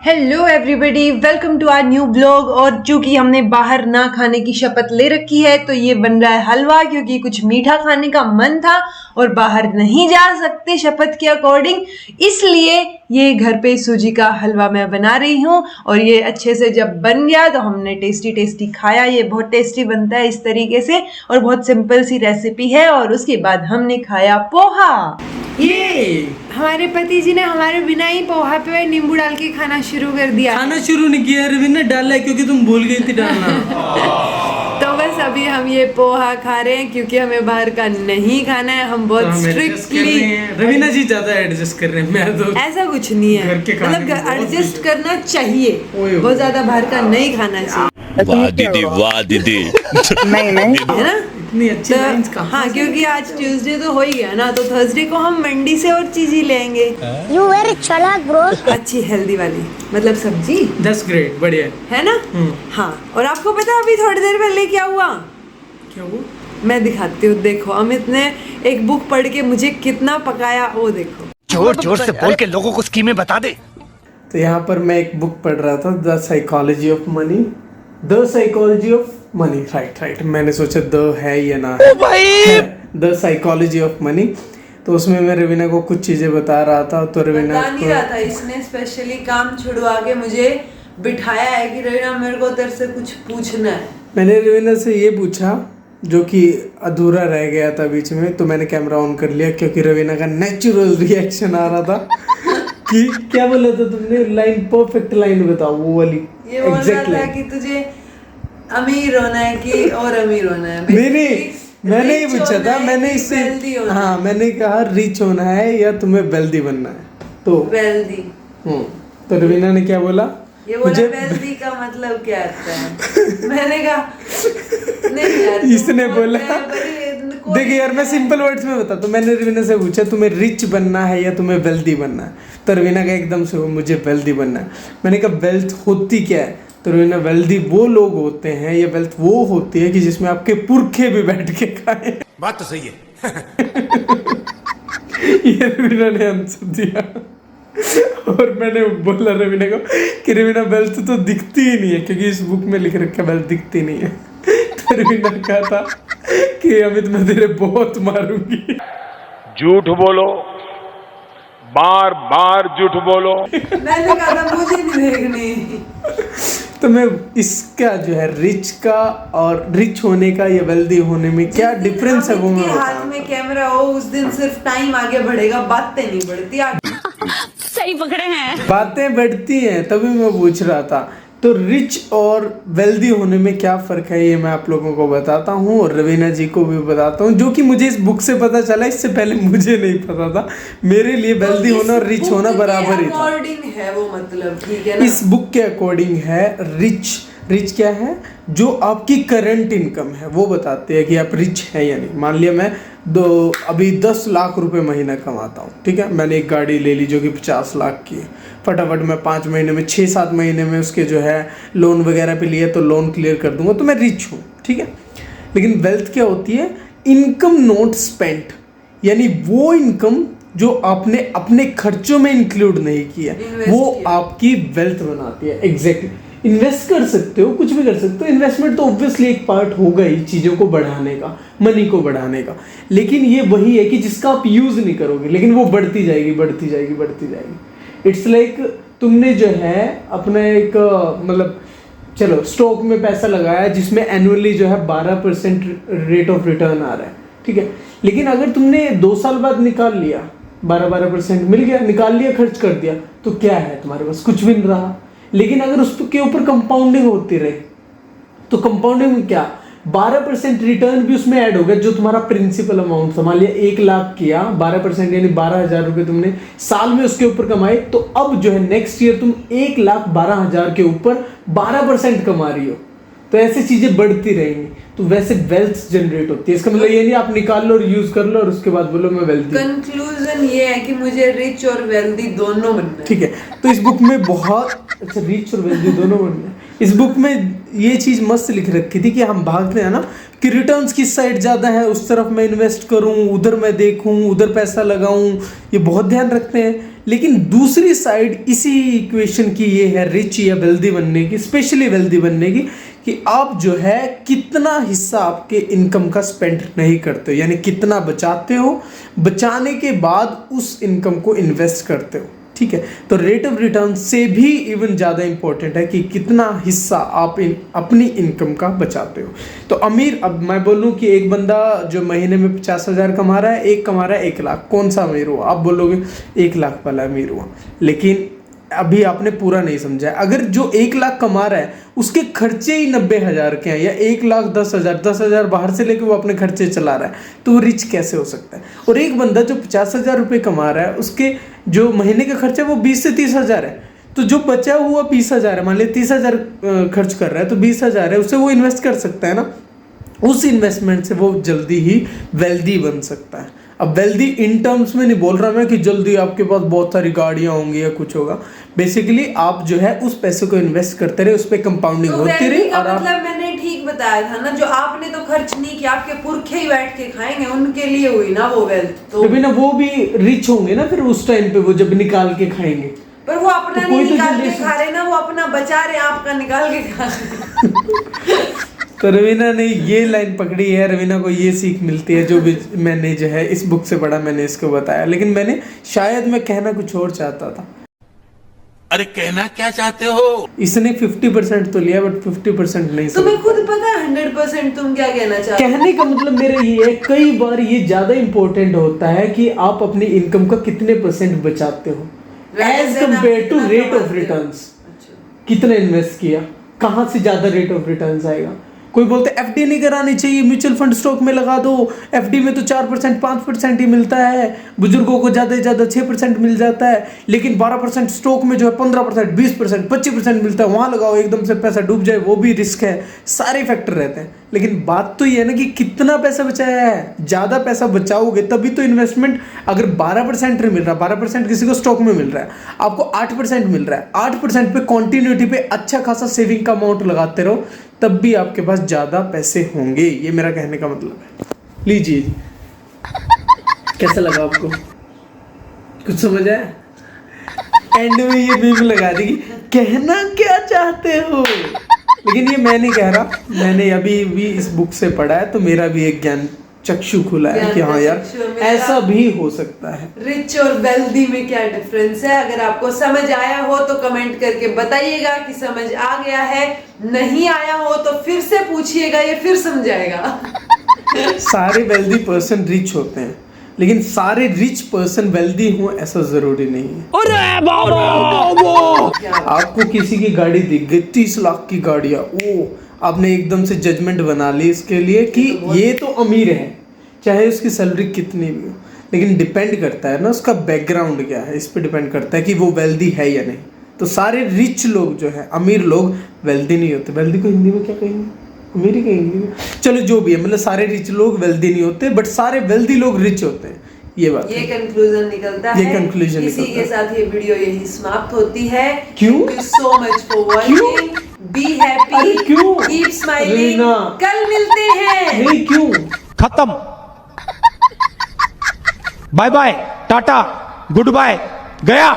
Hello everybody, welcome to our new blog. और चूंकि हमने बाहर ना खाने की शपथ ले रखी है तो ये बन रहा है हलवा, क्योंकि कुछ मीठा खाने का मन था और बाहर नहीं जा सकते शपथ के अकॉर्डिंग, इसलिए ये घर पे सूजी का हलवा मैं बना रही हूँ। और ये अच्छे से जब बन गया तो हमने टेस्टी खाया। ये बहुत टेस्टी बनता है इस तरीके से और बहुत सिंपल सी रेसिपी है। और उसके बाद हमने खाया पोहा। ये हमारे पति जी ने हमारे बिना ही पोहा पे नींबू डाल के खाना शुरू कर दिया। खाना शुरू नहीं किया रविंद्र ने डाला है क्योंकि तुम भूल गई थी डालना। तो बस अभी हम ये पोहा खा रहे हैं क्योंकि हमें बाहर का नहीं खाना है। हम बहुत स्ट्रिक्टली रवीना जी ज्यादा एडजस्ट कर रहे हैं, मैं तो ऐसा कुछ नहीं है, घर के खाने मतलब एडजस्ट करना चाहिए, बहुत ज्यादा बाहर का नहीं खाना चाहिए। वाह दीदी नहीं है ना, इतनी अच्छी लाइंस कहाँ हाँ, क्योंकि आज ट्यूसडे तो हो ही गया ना, तो थर्सडे को हम मंडी से और चीज लेंगे। You very चालाक ब्रो। अच्छी हेल्दी वाली, मतलब सब्जी। 10 ग्रेड बढ़िया है ना। हाँ, और आपको पता है अभी थोड़ी देर पहले क्या हुआ? क्या हुआ? मैं दिखाती हूँ। देखो, अमित ने एक बुक पढ़ के मुझे कितना पकाया, वो देखो। जोर जोर से बोल के लोगों को स्कीमें बता दे। तो यहाँ पर मैं एक बुक पढ़ रहा था, the psychology of money. The psychology of money, right. मैंने सोचा द है या ना है, द साइकोलॉजी ऑफ मनी। तो उसमें मैं रवीना को कुछ चीजें बता रहा था, तो रवीना बता नहीं रहा था, इसने स्पेशली काम छुड़वा के मुझे बिठाया है कि रवीना मेरे को तेरे से कुछ पूछना है। मैंने रवीना से ये पूछा जो कि अधूरा रह गया था बीच में, तो मैंने कैमरा ऑन कर लिया क्योंकि रवीना का नेचुरल रिएक्शन आ रहा था कि क्या बोला था तुमने, लाइन परफेक्ट लाइन बताओ वो वाली। ये बोल रहा था कि तुझे अमीर होना है कि और अमीर होना है। नहीं, मैंने ही पूछा था, मैंने इससे हाँ मैंने कहा रिच होना है या तुम्हें वेल्दी बनना है। तो वेल्दी। तो रवीना ने क्या बोला? ये बोला वेल्दी का मतलब क्या आता है? मैंने कहा नहीं यार, इसने बोला देखिए यार, मैं सिंपल वर्ड्स में बता, तो मैंने रवीना से पूछा तुम्हें रिच बनना है या तुम्हें वेल्दी बनना है। तो रवीना का एकदम से मुझे वेल्दी बनना है। मैंने कहा वेल्थ होती क्या है? तो रवीना, वेल्दी वो लोग होते हैं या वेल्थ वो होती है कि जिसमें आपके पुरखे भी बैठ के खाए। बात तो सही है। ये रवीना ने आंसर दिया। और मैंने बोला रवीना को कि रवीना वेल्थ तो दिखती ही नहीं है, क्योंकि इस बुक में लिख रखा वेल्थ दिखती नहीं है। तो रवीना ने कहा था कि अमित मैं तेरे बहुत मारूंगी। झूठ बोलो, बार बार झूठ बोलो। मैंने कहा था मुझे नहीं देखनी। तो मैं इसका जो है रिच का और रिच होने का या वेल्दी होने में क्या डिफरेंस है वो मैं हाथ में कैमरा हो उस दिन सिर्फ टाइम आगे बढ़ेगा, बातें नहीं बढ़ती आगे। सही पकड़े हैं। बातें बढ़ती हैं, तभी मैं पूछ रहा था। तो रिच और वेल्दी होने में क्या फ़र्क है ये मैं आप लोगों को बताता हूँ और रवीना जी को भी बताता हूँ, जो कि मुझे इस बुक से पता चला, इससे पहले मुझे नहीं पता था। मेरे लिए वेल्दी होना और रिच होना बराबर ही था। अकॉर्डिंग है वो, मतलब ठीक है ना। इस बुक के अकॉर्डिंग है रिच क्या है? जो आपकी करंट इनकम है वो बताती है कि आप रिच हैं या नहीं। मान लिया मैं अभी 10 लाख रुपए महीना कमाता हूँ, ठीक है। मैंने एक गाड़ी ले ली जो कि 50 लाख की है। फटाफट मैं 5 महीने में 6-7 महीने में उसके जो है लोन वगैरह पे लिए तो लोन क्लियर कर दूंगा, तो मैं रिच हूँ, ठीक है। लेकिन वेल्थ क्या होती है? इनकम नॉट स्पेंट, यानी वो इनकम जो आपने अपने खर्चों में इंक्लूड नहीं किया, वो आपकी वेल्थ बनाती है। एग्जैक्टली। इन्वेस्ट कर सकते हो, कुछ भी कर सकते हो। इन्वेस्टमेंट तो ऑब्वियसली एक पार्ट होगा ही चीज़ों को बढ़ाने का, मनी को बढ़ाने का, लेकिन ये वही है कि जिसका आप यूज़ नहीं करोगे, लेकिन वो बढ़ती जाएगी। इट्स लाइक तुमने जो है अपना एक मतलब चलो स्टॉक में पैसा लगाया जिसमें एनुअली जो है 12% रेट ऑफ रिटर्न आ रहा है, ठीक है। लेकिन अगर तुमने 2 साल बाद निकाल लिया, 12% मिल गया, निकाल लिया, खर्च कर दिया, तो क्या है तुम्हारे पास? कुछ भी नहीं रहा। लेकिन अगर उसके ऊपर कंपाउंडिंग होती रहे, तो कंपाउंडिंग में क्या 12% रिटर्न भी उसमें ऐड होगा, जो तुम्हारा प्रिंसिपल अमाउंट था। मान लिया 1 लाख किया, 12% यानी 12,000 रुपये तुमने साल में उसके ऊपर कमाए, तो अब जो है नेक्स्ट ईयर तुम 1,12,000 के ऊपर 12% कमा रही हो। तो ऐसी चीजें बढ़ती रहेंगी, तो वैसे वेल्थ जनरेट होती है। इसका मतलब ये नहीं आप निकाल लो और यूज कर लो और उसके बाद बोलो मैं वेल्थी। कंक्लूजन ये है कि मुझे रिच और वेल्दी दोनों बनना है, ठीक है। तो इस बुक में बहुत अच्छा, रिच और वेल्दी दोनों बनना है। इस बुक में ये चीज़ मस्त लिख रखी थी कि हम भागते हैं ना कि रिटर्न्स किस साइड ज़्यादा है उस तरफ मैं इन्वेस्ट करूं, उधर मैं देखूं, उधर पैसा लगाऊं, ये बहुत ध्यान रखते हैं। लेकिन दूसरी साइड इसी इक्वेशन की ये है रिच या वेल्दी बनने की, स्पेशली वेल्दी बनने की, कि आप जो है कितना हिस्सा आपके इनकम का स्पेंड नहीं करते हो, यानी कितना बचाते हो, बचाने के बाद उस इनकम को इन्वेस्ट करते हो। ठीक है, तो रेट ऑफ रिटर्न से भी इवन ज़्यादा इंपॉर्टेंट है कि कितना हिस्सा आप अपनी इनकम का बचाते हो। तो अमीर, अब मैं बोलूँ कि एक बंदा जो महीने में 50,000 कमा रहा है, एक कमा रहा है 1 लाख, कौन सा अमीर हुआ? आप बोलोगे 1 लाख वाला अमीर हुआ, लेकिन अभी आपने पूरा नहीं समझा। अगर जो 1 लाख कमा रहा है उसके खर्चे ही 90,000 के हैं, या 1,10,000, 10,000 बाहर से लेके वो अपने खर्चे चला रहा है, तो वो रिच कैसे हो सकता है? और एक बंदा जो 50,000 रुपये कमा रहा है, उसके जो महीने का खर्चा है वो 20 से 30,000 है, तो जो बचा हुआ 20,000 है, मान लिया 30,000 खर्च कर रहा है, तो 20,000 है, उससे वो इन्वेस्ट कर सकता है ना। उस इन्वेस्टमेंट से वो जल्दी ही वेल्दी बन सकता है। अब वेल्दी इन टर्म्स में नहीं बोल रहा मैं कि जल्दी आपके पास बहुत सारी गाड़ियां होंगी या कुछ होगा। बेसिकली आप जो है उस पैसे को इन्वेस्ट करते रहे, उस पर कंपाउंडिंग होती रही। और मतलब मैंने ठीक बताया था ना, जो आपने तो खर्च नहीं किया, आपके पुरखे ही बैठ के खाएंगे, उनके लिए हुई ना वो वेल्थ। तो ना वो भी रिच होंगे ना फिर उस टाइम पे, वो जब निकाल के खाएंगे। पर वो अपना तो नहीं निकाल के खा रहे ना, वो अपना बचा रहे, आपका निकाल के खा रहे। तो रवीना ने ये लाइन पकड़ी है, रवीना को ये सीख मिलती है, जो भी मैंने जो है इस बुक से पढ़ा, मैंने इसको बताया। लेकिन मैंने शायद मैं कहना कुछ और चाहता था। अरे कहना क्या चाहते हो? इसने 50% तो लिया, बट 50% नहीं। तुम्हें खुद पता है 100% तुम क्या कहना चाहते हो? कहने का मतलब मेरा ये है, कई बार ये ज्यादा इंपॉर्टेंट होता है कि आप अपनी इनकम का कितने % बचाते हो as compared to rate of returns. कितना इन्वेस्ट किया, कहाँ से ज्यादा रेट ऑफ रिटर्न्स आएगा। कोई बोलते हैं एफडी नहीं करानी चाहिए, म्यूचुअल फंड स्टॉक में लगा दो, एफडी में तो 4% 5% ही मिलता है, बुजुर्गों को ज़्यादा से ज़्यादा 6% मिल जाता है, लेकिन 12% स्टॉक में जो है 15% 20% 25% मिलता है, वहाँ लगाओ, एकदम से पैसा डूब जाए वो भी रिस्क है। सारे फैक्टर रहते हैं, लेकिन बात तो ये है ना कि कितना पैसा बचाया है। ज़्यादा पैसा बचाओगे तभी तो इन्वेस्टमेंट, अगर 12% मिल रहा है, 12% किसी को स्टॉक में मिल रहा है, आपको 8% मिल रहा है, 8% पे कॉन्टिन्यूटी पे अच्छा खासा सेविंग का अमाउंट लगाते रहो, तब भी आपके पास ज़्यादा पैसे होंगे। ये मेरा कहने का मतलब है। लीजिए, कैसा लगा आपको? कुछ समझ आया? एंड में ये बीम लगा देगी, कहना क्या चाहते हो? लेकिन ये मैं नहीं कह रहा, मैंने अभी भी इस बुक से पढ़ा है, तो मेरा भी एक ज्ञान चक्षु खुला है कि हाँ यार ऐसा भी हो सकता है। रिच और वेल्दी में क्या डिफरेंस है? अगर आपको समझ आया हो तो कमेंट करके बताइएगा कि समझ आ गया है, नहीं आया हो तो फिर से पूछिएगा, ये फिर समझाएगा। सारे वेल्दी पर्सन रिच होते हैं, लेकिन सारे रिच पर्सन वेल्दी हो ऐसा जरूरी नहीं है। अरे बाबा, आपको किसी की गाड़ी दिख गई 30 लाख की गाड़ियाँ, ओ आपने एकदम से जजमेंट बना ली इसके लिए कि ये तो अमीर है, चाहे उसकी सैलरी कितनी भी हो। लेकिन डिपेंड करता है ना उसका बैकग्राउंड क्या है, इस पे डिपेंड करता है कि वो वेल्दी है या नहीं। तो सारे रिच लोग जो है, अमीर लोग वेल्दी नहीं होते। वेल्दी को हिंदी में क्या कहेंगे? अमीर ही कहेंगे। चलो जो भी है, मतलब सारे रिच लोग वेल्दी नहीं होते, बट सारे वेल्दी लोग रिच होते हैं। ये बात, ये कंक्लूजन निकलता है। ये कंक्लूजन इसी के साथ ये वीडियो यही समाप्त होती है। क्यों? Thank you so much for watching. Be happy. अरे क्यों? Keep smiling. रीना। कल मिलते हैं। नहीं, क्यों? खत्म। Bye bye, tata, goodbye, गया।